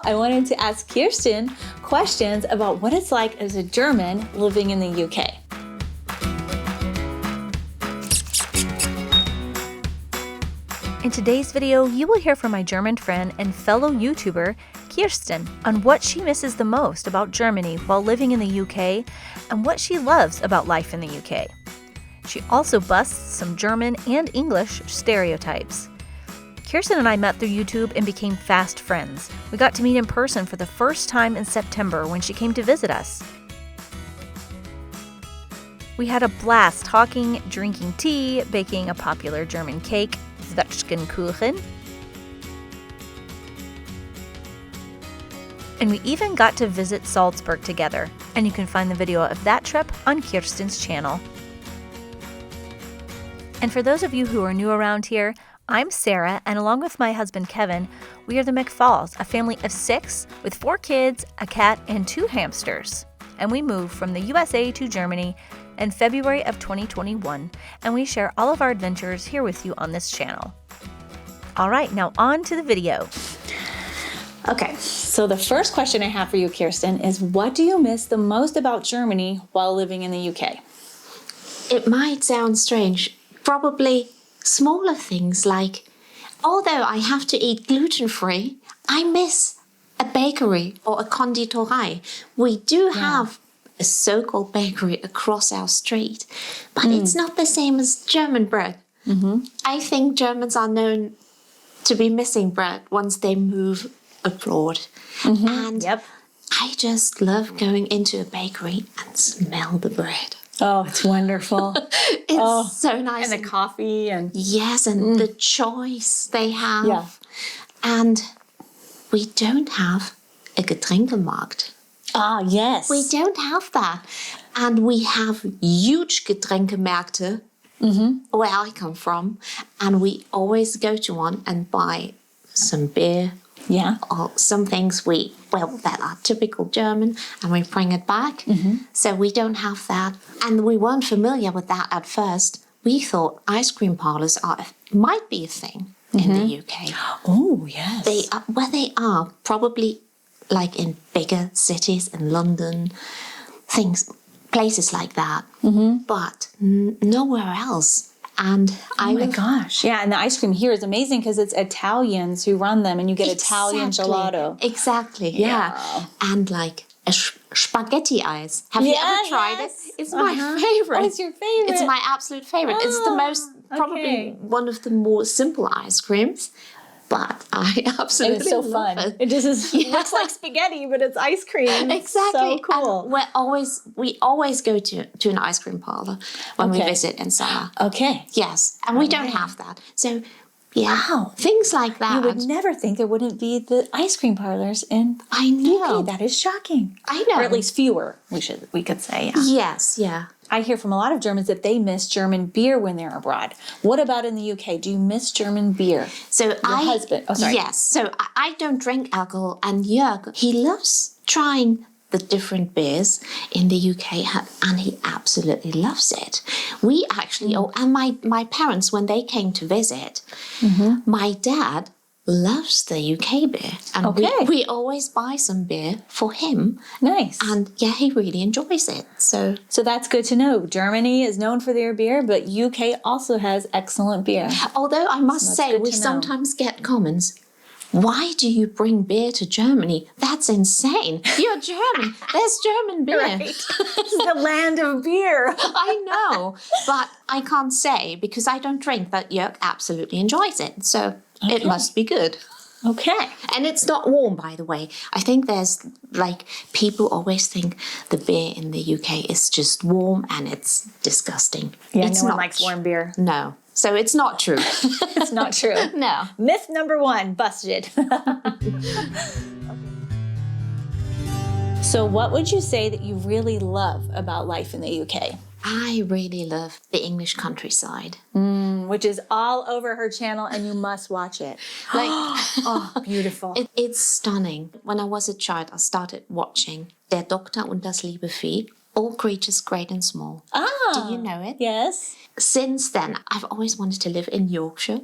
I wanted to ask Kirsten questions about what it's like as a German living in the UK. In today's video, you will hear from my German friend and fellow YouTuber, Kirsten, on what she misses the most about Germany while living in the UK and what she loves about life in the UK. She also busts some German and English stereotypes. Kirsten and I met through YouTube and became fast friends. We got to meet in person for the first time in September when she came to visit us. We had a blast talking, drinking tea, baking a popular German cake, Zwetschgenkuchen, and we even got to visit Salzburg together, and you can find the video of that trip on Kirsten's channel. And for those of you who are new around here, I'm Sarah, and along with my husband Kevin, we are the McFalls, a family of 6 with 4 kids, a cat, and 2 hamsters. And we moved from the USA to Germany in February of 2021, and we share all of our adventures here with you on this channel. All right, now on to the video. Okay, so the first question I have for you, Kirsten, is what do you miss the most about Germany while living in the UK? It might sound strange. Probably smaller things like, although I have to eat gluten-free, I miss a bakery or a konditorei. We do have a so-called bakery across our street, but it's not the same as German bread. I think Germans are known to be missing bread once they move abroad. And I just love going into a bakery and smell the bread. Oh, it's wonderful. It's so nice. And the coffee and... Yes, and the choice they have. Yeah. And we don't have a Getränkemarkt. Ah, yes. We don't have that. And we have huge Getränkemärkte where I come from. And we always go to one and buy some beer. Yeah. Or some things that are typical German, and we bring it back. So we don't have that. And we weren't familiar with that at first. We thought ice cream parlors might be a thing in the UK. Oh, yes. They are probably like in bigger cities, in London, places like that, but nowhere else. And oh my gosh. Yeah, and the ice cream here is amazing because it's Italians who run them and you get Italian gelato. Exactly, yeah. And like a spaghetti ice. Have you ever tried it? It's my favorite. Oh, it's your favorite. It's my absolute favorite. It's the most, probably one of the more simple ice creams. But I absolutely love it. It's so fun. It just looks like spaghetti, but it's ice cream. Exactly. So cool. And we always go to an ice cream parlor when we visit in summer. Okay. Yes. And we don't have that. So, things like that. You would never think there wouldn't be the ice cream parlors in UK. That is shocking. I know. Or at least fewer, we could say. Yeah. Yes, yeah. I hear from a lot of Germans that they miss German beer when they're abroad. What about in the UK? Do you miss German beer? So Your husband. Oh, sorry. Yes. So I don't drink alcohol, and Joerg, he loves trying the different beers in the UK, and he absolutely loves it. We actually, and my parents, when they came to visit, my dad loves the UK beer, and we always buy some beer for him. Nice. And he really enjoys it. So that's good to know. Germany is known for their beer, but UK also has excellent beer. Although I must say, we sometimes get comments. Why do you bring beer to Germany? That's insane. You're German. There's German beer. Right. This is the land of beer. I know, but I can't say because I don't drink, but Joerg absolutely enjoys it. So it must be good. Okay. And it's not warm, by the way. I think there's, people always think the beer in the UK is just warm and it's disgusting. Yeah, no one likes warm beer. No. So it's not true. It's not true. No. Myth number 1, busted. So what would you say that you really love about life in the UK? I really love the English countryside. Which is all over her channel, and you must watch it. Oh, beautiful. It's stunning. When I was a child, I started watching Der Doktor und das liebe Vieh. All Creatures Great and Small. Do you know it? Yes. Since then, I've always wanted to live in Yorkshire,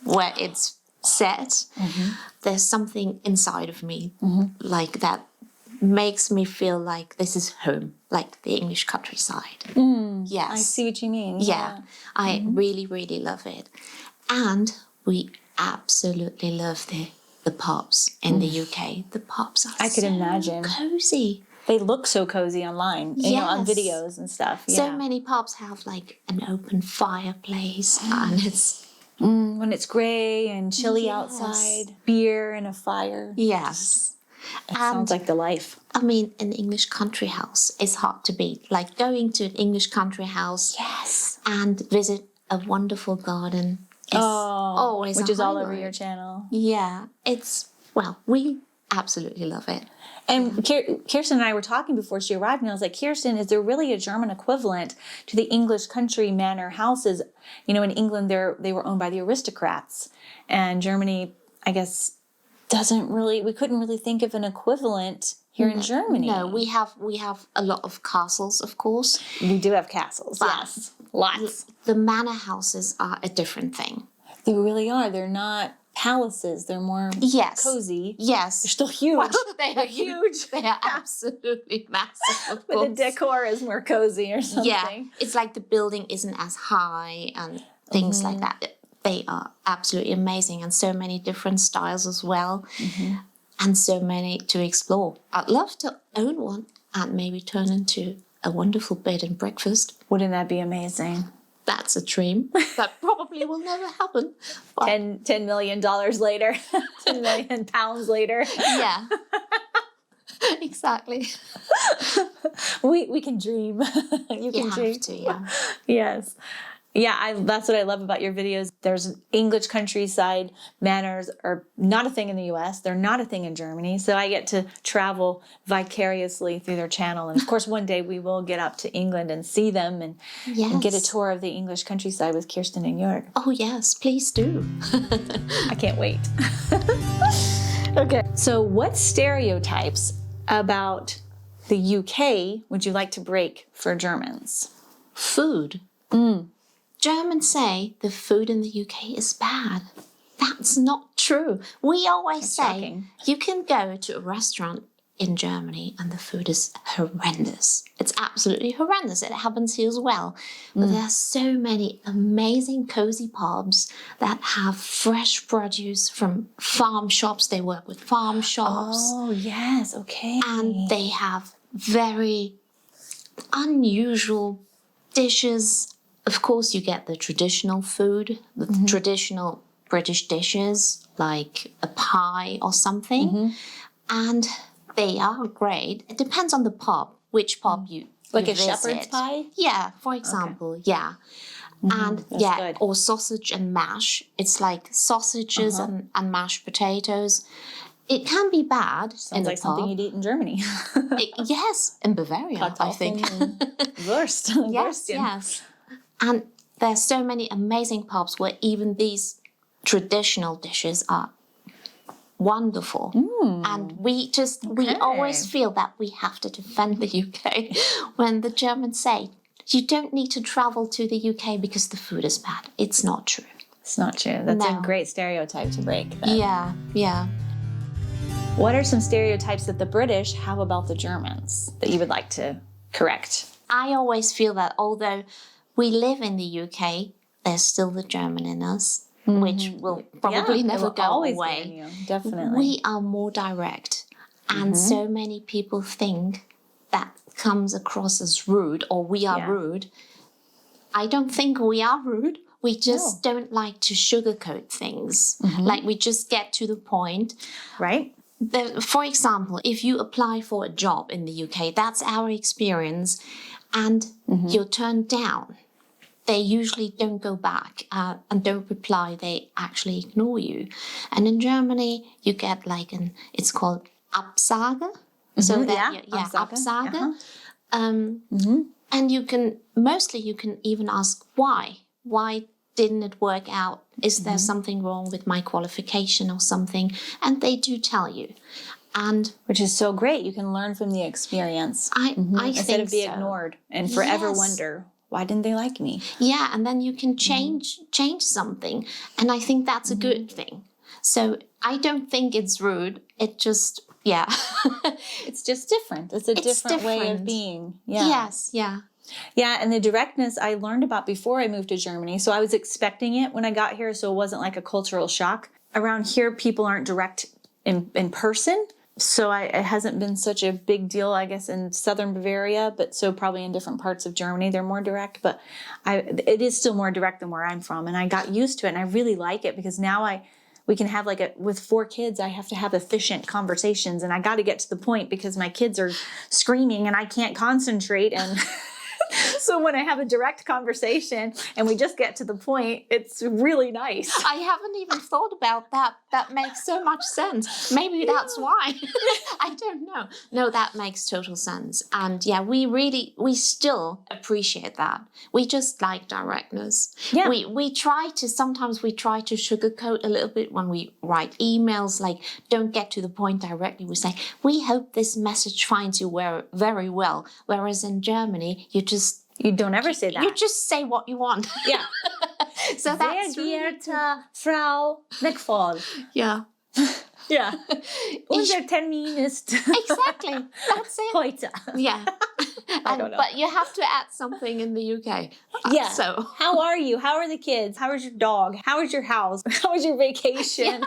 where it's set, there's something inside of me like that makes me feel like this is home, like the English countryside. Yes. I see what you mean. Yeah. I really, really love it. And we absolutely love the pubs in the UK. The pubs are I could imagine. cozy. They look so cozy online, you know, on videos and stuff. Yeah. So many pubs have like an open fireplace and it's... When it's gray and chilly outside, beer and a fire. Yes. It sounds like the life. I mean, an English country house is hard to beat. Like going to an English country house and visit a wonderful garden is always which a is all over highlight. your channel. Yeah, we absolutely love it. And Kirsten and I were talking before she arrived, and I was like, Kirsten, is there really a German equivalent to the English country manor houses? You know, in England, they were owned by the aristocrats. And Germany, I guess, we couldn't really think of an equivalent here in Germany. No, we have a lot of castles, of course. We do have castles, yes. Lots. The manor houses are a different thing. They really are. They're not palaces. They're more cozy. Yes. They're still huge. Well, they are huge. They are absolutely massive, of course. But the decor is more cozy or something. Yeah. It's like the building isn't as high and things like that. They are absolutely amazing and so many different styles as well. And so many to explore. I'd love to own one and maybe turn into a wonderful bed and breakfast. Wouldn't that be amazing? That's a dream. That probably will never happen. But $10 million later. 10 million pounds later. yeah. Exactly. We can dream. You can dream. Have to, yeah. Yes. Yeah, that's what I love about your videos. There's English countryside manors are not a thing in the U.S. They're not a thing in Germany. So I get to travel vicariously through their channel. And of course, one day we will get up to England and see them and get a tour of the English countryside with Kirsten and Joerg. Oh, yes, please do. I can't wait. Okay. So what stereotypes about the UK would you like to break for Germans? Food. Germans say the food in the UK is bad. That's not true. We always say you can go to a restaurant in Germany and the food is horrendous. It's absolutely horrendous. It happens here as well. But there are so many amazing cozy pubs that have fresh produce from farm shops. They work with farm shops. Oh, yes. Okay. And they have very unusual dishes. Of course, you get the traditional food, the traditional British dishes, like a pie or something. And they are great. It depends on the pub, which pub you Like a visit. shepherd's pie? Yeah, for example, yeah. And good. or sausage and mash. It's like sausages and mashed potatoes. It can be bad Sounds in a like something pub. you'd eat in Germany. Yes, in Bavaria, I think. Wurst. Yes, yes. And there's so many amazing pubs where even these traditional dishes are wonderful. And we always feel that we have to defend the UK when the Germans say, you don't need to travel to the UK because the food is bad. It's not true. It's not true. That's a great stereotype to break. Then. Yeah, yeah. What are some stereotypes that the British have about the Germans that you would like to correct? I always feel that although we live in the UK, there's still the German in us, which will probably never go away. Definitely. We are more direct. And so many people think that comes across as rude or we are rude. I don't think we are rude. We just don't like to sugarcoat things. Like we just get to the point. Right. For example, if you apply for a job in the UK, that's our experience, and you're turned down. They usually don't go back and don't reply. They actually ignore you. And in Germany, you get like it's called Absage. So Absage. And you can even ask why. Why didn't it work out? Is there something wrong with my qualification or something? And they do tell you. And which is so great. You can learn from the experience. I instead think of being ignored and forever wonder, why didn't they like me? Yeah, and then you can change something. And I think that's a good thing. So I don't think it's rude. It just, yeah. It's just different. It's a different way of being. Yeah. Yes, yeah. Yeah, and the directness I learned about before I moved to Germany. So I was expecting it when I got here, so it wasn't like a cultural shock. Around here, people aren't direct in person. So it hasn't been such a big deal, I guess, in southern Bavaria, but so probably in different parts of Germany, they're more direct. But it is still more direct than where I'm from. And I got used to it, and I really like it because now we can have with 4 kids, I have to have efficient conversations, and I got to get to the point because my kids are screaming and I can't concentrate. And so when I have a direct conversation and we just get to the point, it's really nice. I haven't even thought about that. That makes so much sense. Maybe that's why. I don't know. No, that makes total sense. And yeah, we still appreciate that. We just like directness. Yeah. Sometimes we try to sugarcoat a little bit when we write emails, like don't get to the point directly. We say, we hope this message finds you very well. Whereas in Germany, you don't ever say that. You just say what you want. Yeah. So that's Sehr geehrte Frau McFall. Yeah. Yeah. Unser Termin ist exactly. That's it. heute. Yeah. I don't know. But you have to add something in the UK. Yeah. So how are you? How are the kids? How is your dog? How is your house? How was your vacation? Yeah,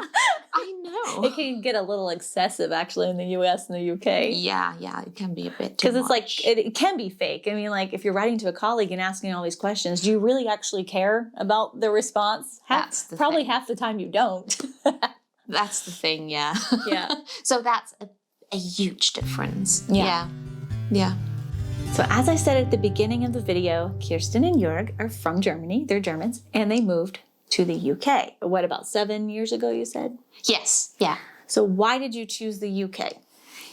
I know. It can get a little excessive actually in the US and the UK. Yeah, it can be a bit too because it's much. like it can be fake. I mean, like if you're writing to a colleague and asking all these questions, do you really actually care about the response? That's the probably thing. half the time you don't. That's the thing, yeah. Yeah. So that's a huge difference. Yeah. Yeah. So as I said at the beginning of the video, Kirsten and Joerg are from Germany. They're Germans, and they moved to the UK. What, about 7 years ago, you said? Yes, yeah. So why did you choose the UK?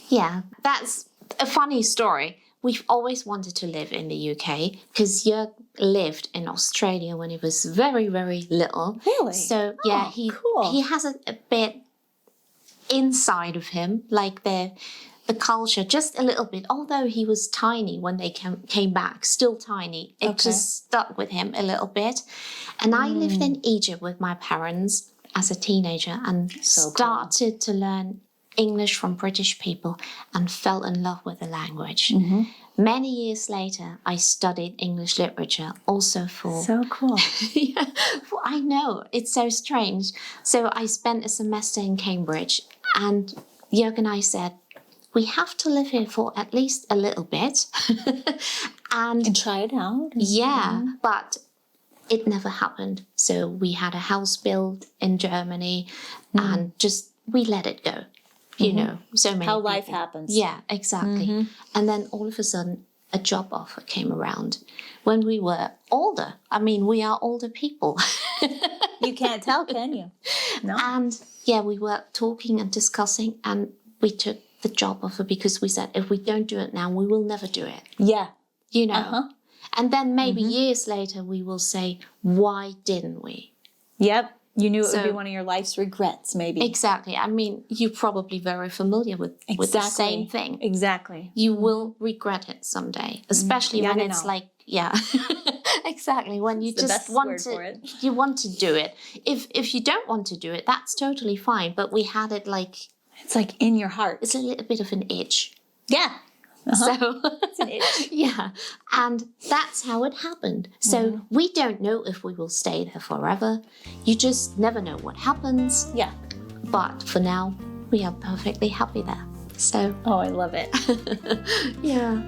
Yeah, that's a funny story. We've always wanted to live in the UK because Joerg lived in Australia when he was very, very little. Really? So yeah, cool. He has a bit inside of him, like the culture, just a little bit. Although he was tiny when they came back, still tiny, it just stuck with him a little bit. And I lived in Egypt with my parents as a teenager and started to learn English from British people and fell in love with the language. Mm-hmm. Many years later, I studied English literature also for... So cool. Yeah, I know, it's so strange. So I spent a semester in Cambridge and Joerg and I said, we have to live here for at least a little bit. and try it out. Yeah, but it never happened. So we had a house built in Germany and we let it go. You know, so many How people. life happens. Yeah, exactly. And then all of a sudden, a job offer came around when we were older. I mean, we are older people. You can't tell, can you? No. And yeah, we were talking and discussing and we took the job offer because we said, if we don't do it now, we will never do it. Yeah. You know? And then maybe years later, we will say, why didn't we? Yep. You knew it would be one of your life's regrets, maybe. Exactly. I mean, you're probably very familiar with the same thing. Exactly. You will regret it someday, especially when it's like, exactly. When you just want to do it. If you don't want to do it, that's totally fine. But we had it like... It's like in your heart. It's a little bit of an itch. Yeah. So it's an itch. Yeah. And that's how it happened. So we don't know if we will stay there forever. You just never know what happens. Yeah. But for now, we are perfectly happy there. So. Oh, I love it. Yeah.